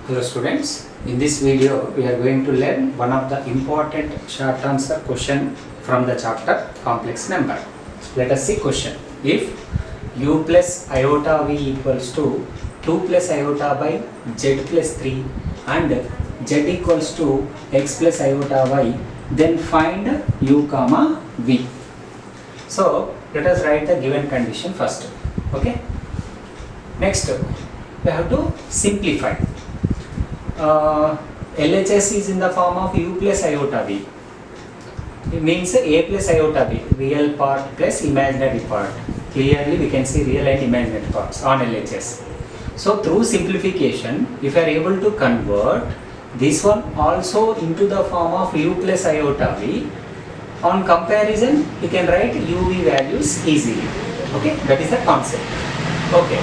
Hello students, in this video we are going to learn one of the important short answer question from the chapter complex number. Let us see question. If u plus iota v equals to 2 plus iota by z plus 3 and z equals to x plus iota y, then find u comma v. So let us write the given condition first. Okay. Next we have to simplify. LHS is in the form of u plus iota v. It means a plus iota b, real part plus imaginary part. Clearly we can see real and imaginary parts on LHS. So through simplification, if we are able to convert this one also into the form of u plus iota v, on comparison we can write uv values easily. Okay, that is the concept. Okay,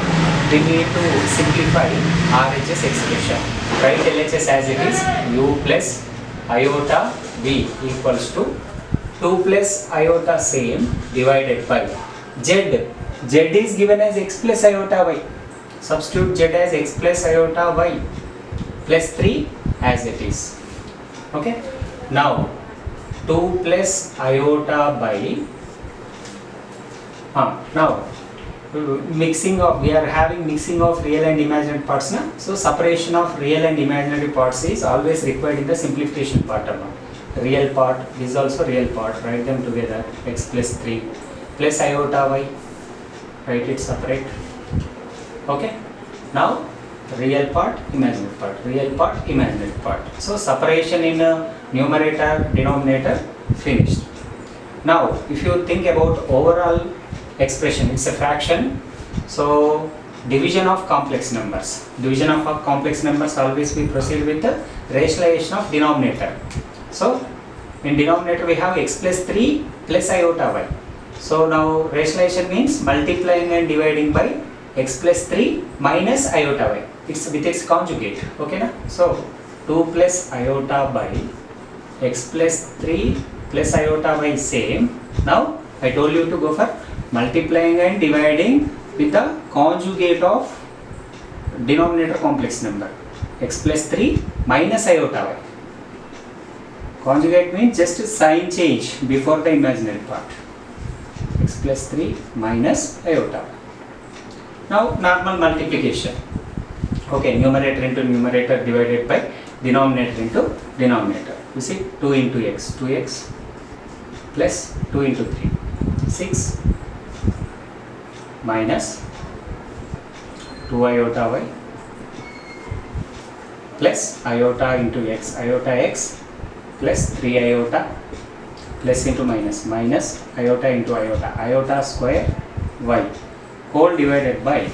we need to simplify RHS expression. Write LHS as it is, u plus iota v equals to 2 plus iota same divided by z. Z is given as x plus iota y. Substitute z as x plus iota y plus 3 as it is. Okay. Now 2 plus iota by now mixing of, we are having mixing of real and imaginary parts now. So separation of real and imaginary parts is always required in the simplification part. Real part is also real part, write them together, x plus 3 plus iota y, write it separate. Okay. Now real part, imaginary part, real part, imaginary part. So separation in numerator, denominator, finished. Now if you think about overall expression, it's a fraction, so division of complex numbers. Division of complex numbers always we proceed with the rationalization of denominator. So in denominator we have x plus 3 plus iota y. So now rationalization means multiplying and dividing by x plus 3 minus iota y. It's with its conjugate. Okay na? So 2 plus iota by x plus 3 plus iota y same. Now I told you to go for multiplying and dividing with the conjugate of denominator complex number, x plus 3 minus iota y. Conjugate means just sign change before the imaginary part, x plus 3 minus iota y. Now normal multiplication. Okay, numerator into numerator divided by denominator into denominator. You see 2 into x, 2x plus 2 into 3, 6 minus 2 iota y plus iota into x, iota x plus 3 iota plus into minus, minus iota into iota, iota square y whole divided by,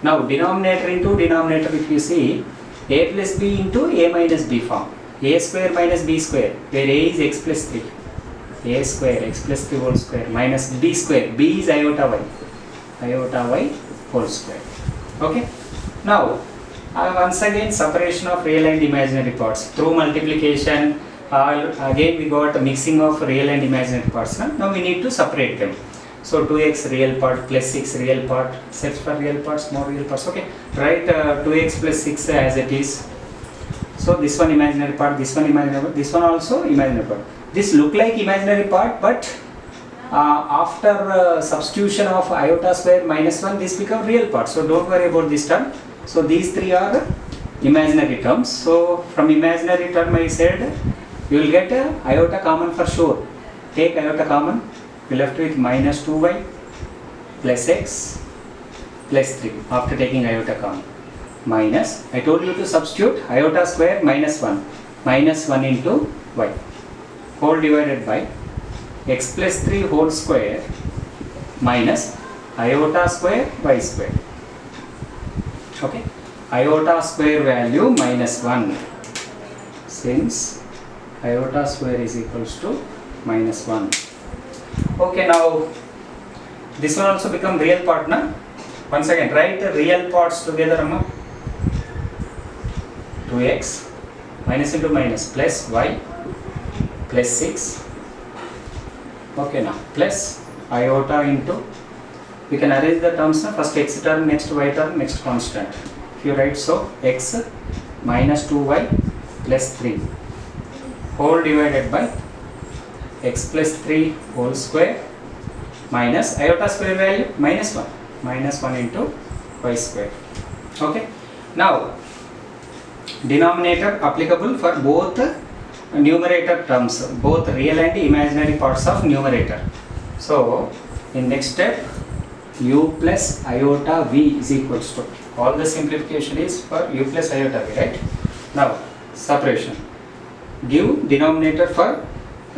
now denominator into denominator, if you see a plus b into a minus b form, a square minus b square, where a is x plus 3, a square x plus 3 whole square minus b square, b is iota y, iota y whole square. Okay. Now once again separation of real and imaginary parts through multiplication. Again we got a mixing of real and imaginary parts. Now we need to separate them. So 2x real part plus 6 real part, sets for real parts, more real parts. Okay. Write 2x plus 6 as it is. So this one imaginary part, this one imaginary part, this one also imaginary part. This look like imaginary part, but after substitution of iota square minus 1, this become real part. So don't worry about this term. So these three are imaginary terms. So from imaginary term I said you will get iota common for sure. Take iota common, you left with minus 2y plus x plus 3 after taking iota common. Minus, I told you to substitute iota square minus 1, minus 1 into y whole divided by x plus 3 whole square minus iota square y square. Okay, iota square value minus 1, since iota square is equals to minus 1. Okay, now this one also become real part na? Once again write the real parts together. 2x minus into minus plus y plus 6. Okay, now plus iota into, we can arrange the terms now. First x term, next y term, next constant. If you write so, x minus 2y plus 3 whole divided by x plus 3 whole square minus iota square value minus 1 into y square. Okay. Now denominator applicable for both numerator terms, both real and imaginary parts of numerator. So in next step, u plus iota v is equals to, all the simplification is for u plus iota v, right? Now separation, give denominator for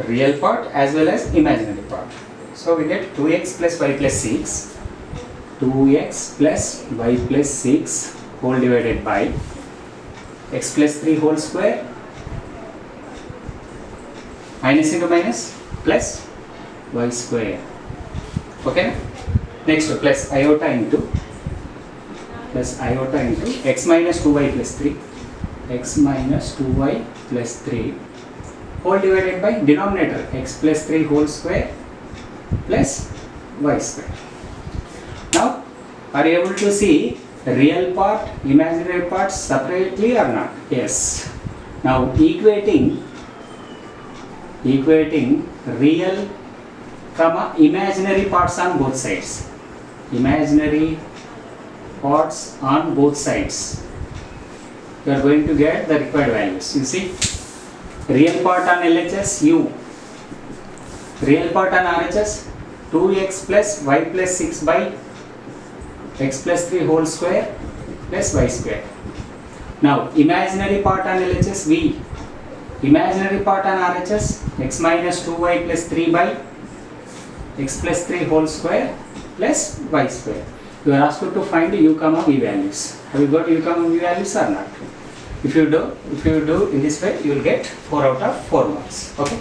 real part as well as imaginary part. So we get 2x plus y plus 6, 2x plus y plus 6 whole divided by x plus 3 whole square minus into minus plus y square. Okay. Next plus iota into x minus 2y plus 3, x minus 2y plus 3 whole divided by denominator x plus 3 whole square plus y square. Now are you able to see real part, imaginary parts separately or not? Yes. Now equating real comma imaginary parts on both sides. Imaginary parts on both sides. You are going to get the required values. You see, real part on LHS u, real part on RHS 2x plus y plus 6 by x plus 3 whole square plus y square. Now imaginary part on LHS v, imaginary part on RHS x minus 2y plus 3 by x plus 3 whole square plus y square. You are asked to find u comma v values. Have you got u comma v values or not? If you do in this way, you will get 4 out of 4 marks. Okay.